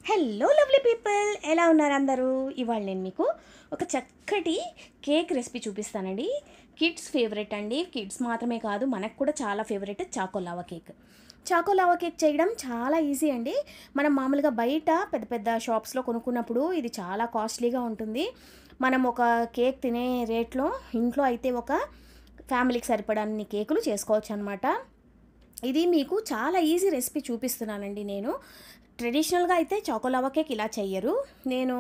Hello lovely people, ఎలా ఉన్నారు అందరూ? ఇవాళ నేను మీకు ఒక చక్కటి కేక్ రెసిపీ చూపిస్తానండి. కిడ్స్ ఫేవరెట్ అండి. కిడ్స్ మాత్రమే కాదు, మనకు కూడా చాలా favourite choco lava cake. Choco lava cake చేయడం చాలా ఈజీ అండి. మనం మామూలుగా బయట పెద్ద పెద్ద షాప్స్లో కొనుక్కున్నప్పుడు ఇది చాలా కాస్ట్లీగా ఉంటుంది. మనం ఒక కేక్ తినే రేట్లో ఇంట్లో అయితే ఒక ఫ్యామిలీకి సరిపడన్ని కేకులు చేసుకోవచ్చు అనమాట. ఇది మీకు చాలా ఈజీ రెసిపీ చూపిస్తున్నానండి నేను. ట్రెడిషనల్గా అయితే చాకోలావా కేక్ ఇలా చెయ్యరు. నేను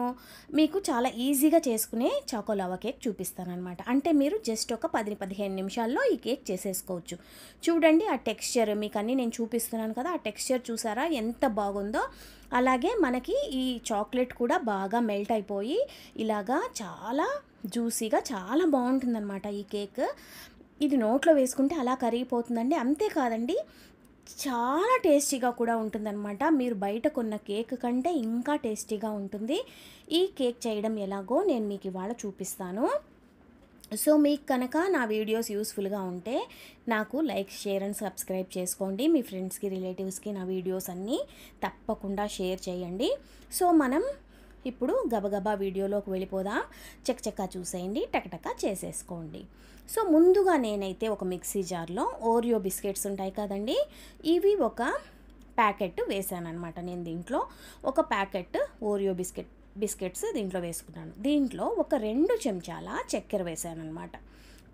మీకు చాలా ఈజీగా చేసుకునే చాకోలావా కేక్ చూపిస్తానమాట. అంటే మీరు జస్ట్ ఒక 10-15 నిమిషాల్లో ఈ కేక్ చేసేసుకోవచ్చు. చూడండి ఆ టెక్స్చర్ మీకు అన్నీ నేను చూపిస్తున్నాను కదా, ఆ టెక్స్చర్ చూసారా ఎంత బాగుందో. అలాగే మనకి ఈ చాక్లెట్ కూడా బాగా మెల్ట్ అయిపోయి ఇలాగా చాలా జ్యూసీగా చాలా బాగుంటుందన్నమాట ఈ కేక్. ఇది నోట్లో వేసుకుంటే అలా కరిగిపోతుందండి. అంతేకాదండి, చాలా టేస్టీగా కూడా ఉంటుందన్నమాట. మీరు బయట కొన్న కేక్ కంటే ఇంకా టేస్టీగా ఉంటుంది. ఈ కేక్ చేయడం ఎలాగో నేను మీకు ఇవాళ చూపిస్తాను. సో మీకు కనుక నా వీడియోస్ యూస్ఫుల్గా ఉంటే నాకు లైక్, షేర్ అండ్ సబ్స్క్రైబ్ చేసుకోండి. మీ ఫ్రెండ్స్కి, రిలేటివ్స్కి నా వీడియోస్ అన్నీ తప్పకుండా షేర్ చేయండి. సో మనం ఇప్పుడు గబగబా వీడియోలోకి వెళ్ళిపోదాం. చకచకా చూసేయండి, టకటకా చేసేసుకోండి. సో ముందుగా నేనైతే ఒక మిక్సీ జార్లో ఓరియో బిస్కెట్స్ ఉంటాయి కదండి, ఇవి ఒక ప్యాకెట్ వేసాను అనమాట. నేను దీంట్లో ఒక ప్యాకెట్ ఓరియో బిస్కెట్స్ దీంట్లో వేసుకున్నాను. దీంట్లో ఒక 2 చెంచాల చక్కెర వేసాను అనమాట.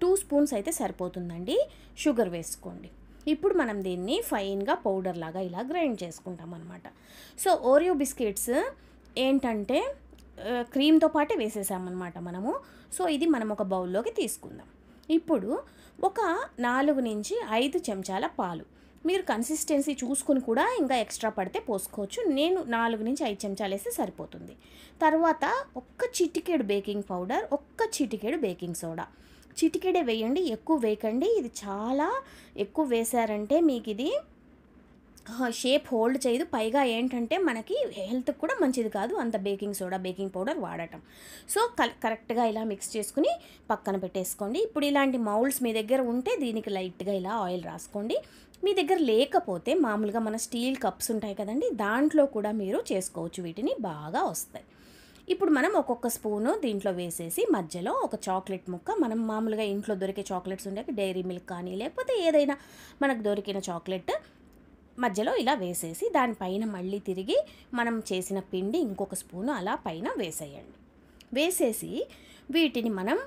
2 స్పూన్స్ అయితే సరిపోతుందండి. షుగర్ వేసుకోండి. ఇప్పుడు మనం దీన్ని ఫైన్గా పౌడర్ లాగా ఇలా గ్రైండ్ చేసుకుంటాం అనమాట. సో ఓరియో బిస్కెట్స్ ఏంటంటే క్రీమ్తో పాటే వేసేసామన్నమాట మనము. సో ఇది మనం ఒక బౌల్లోకి తీసుకుందాం. ఇప్పుడు ఒక 4-5 చెంచాల పాలు, మీరు కన్సిస్టెన్సీ చూసుకుని కూడా ఇంకా ఎక్స్ట్రా పడితే పోసుకోవచ్చు. నేను 4-5 చెంచాలు వేస్తే సరిపోతుంది. తర్వాత ఒక్క చిటికెడు బేకింగ్ పౌడర్, ఒక్క చిటికెడు బేకింగ్ సోడా. చిటికెడే వేయండి, ఎక్కువ వేయకండి. ఇది చాలా ఎక్కువ వేసారంటే మీకు ఇది షేప్ హోల్డ్ చేయదు. పైగా ఏంటంటే మనకి హెల్త్కి కూడా మంచిది కాదు అంత బేకింగ్ సోడా, బేకింగ్ పౌడర్ వాడటం. సో కరెక్ట్గా ఇలా మిక్స్ చేసుకుని పక్కన పెట్టేసుకోండి. ఇప్పుడు ఇలాంటి మౌల్డ్స్ మీ దగ్గర ఉంటే దీనికి లైట్గా ఇలా ఆయిల్ రాసుకోండి. మీ దగ్గర లేకపోతే మామూలుగా మన స్టీల్ కప్స్ ఉంటాయి కదండి, దాంట్లో కూడా మీరు చేసుకోవచ్చు. వీటిని బాగా వస్తాయి. ఇప్పుడు మనం ఒక్కొక్క స్పూను దీంట్లో వేసేసి మధ్యలో ఒక చాక్లెట్ ముక్క, మనం మామూలుగా ఇంట్లో దొరికే చాక్లెట్స్ ఉంటాయి, డైరీ మిల్క్ కానీ లేకపోతే ఏదైనా మనకు దొరికిన చాక్లెట్ మధ్యలో ఇలా వేసేసి దానిపైన మళ్ళీ తిరిగి మనం చేసిన పిండి ఇంకొక స్పూను అలా పైన వేసేయండి. వేసేసి వీటిని మనం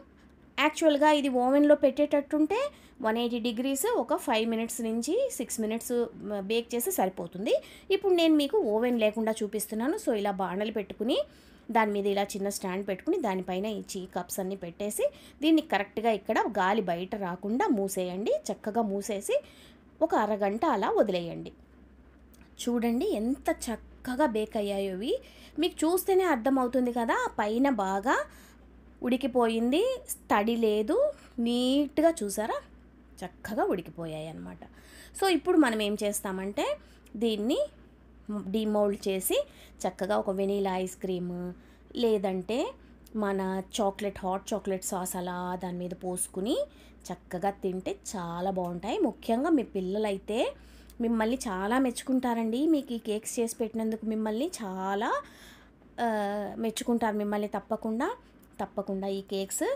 యాక్చువల్గా ఇది ఓవెన్లో పెట్టేటట్టుంటే 180 degrees ఒక 5 minutes నుంచి 6 minutes బేక్ చేస్తే సరిపోతుంది. ఇప్పుడు నేను మీకు ఓవెన్ లేకుండా చూపిస్తున్నాను. సో ఇలా బాణలు పెట్టుకుని దాని మీద ఇలా చిన్న స్టాండ్ పెట్టుకుని దానిపైన ఈ కప్స్ అన్నీ పెట్టేసి దీన్ని కరెక్ట్గా ఇక్కడ గాలి బయట రాకుండా మూసేయండి. చక్కగా మూసేసి ఒక అరగంట అలా వదిలేయండి. చూడండి ఎంత చక్కగా బేక్ అయ్యాయో ఇవి. మీకు చూస్తేనే అర్థమవుతుంది కదా, పైన బాగా ఉడికిపోయింది, తడి లేదు, నీట్గా చూసారా చక్కగా ఉడికిపోయాయి అన్నమాట. సో ఇప్పుడు మనం ఏం చేస్తామంటే దీన్ని డిమౌల్డ్ చేసి చక్కగా ఒక వెనీలా ఐస్ క్రీమ్ లేదంటే మన హాట్ చాక్లెట్ సాస్ అలా దాని మీద పోసుకుని చక్కగా తింటే చాలా బాగుంటాయి. ముఖ్యంగా మీ పిల్లలైతే మిమ్మల్ని చాలా మెచ్చుకుంటారండి. మీకు ఈ కేక్స్ చేసి పెట్టినందుకు మిమ్మల్ని చాలా మెచ్చుకుంటారు మిమ్మల్ని. తప్పకుండా ఈ కేక్స్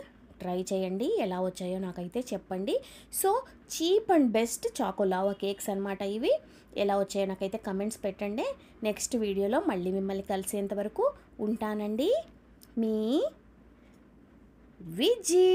ట్రై చేయండి. ఎలా వచ్చాయో నాకైతే చెప్పండి. So cheap and best choco lava cakes అనమాట ఇవి. ఎలా వచ్చాయో నాకైతే కమెంట్స్ పెట్టండి. నెక్స్ట్ వీడియోలో మళ్ళీ మిమ్మల్ని కలిసేంత వరకు ఉంటానండి. మీ విజీ.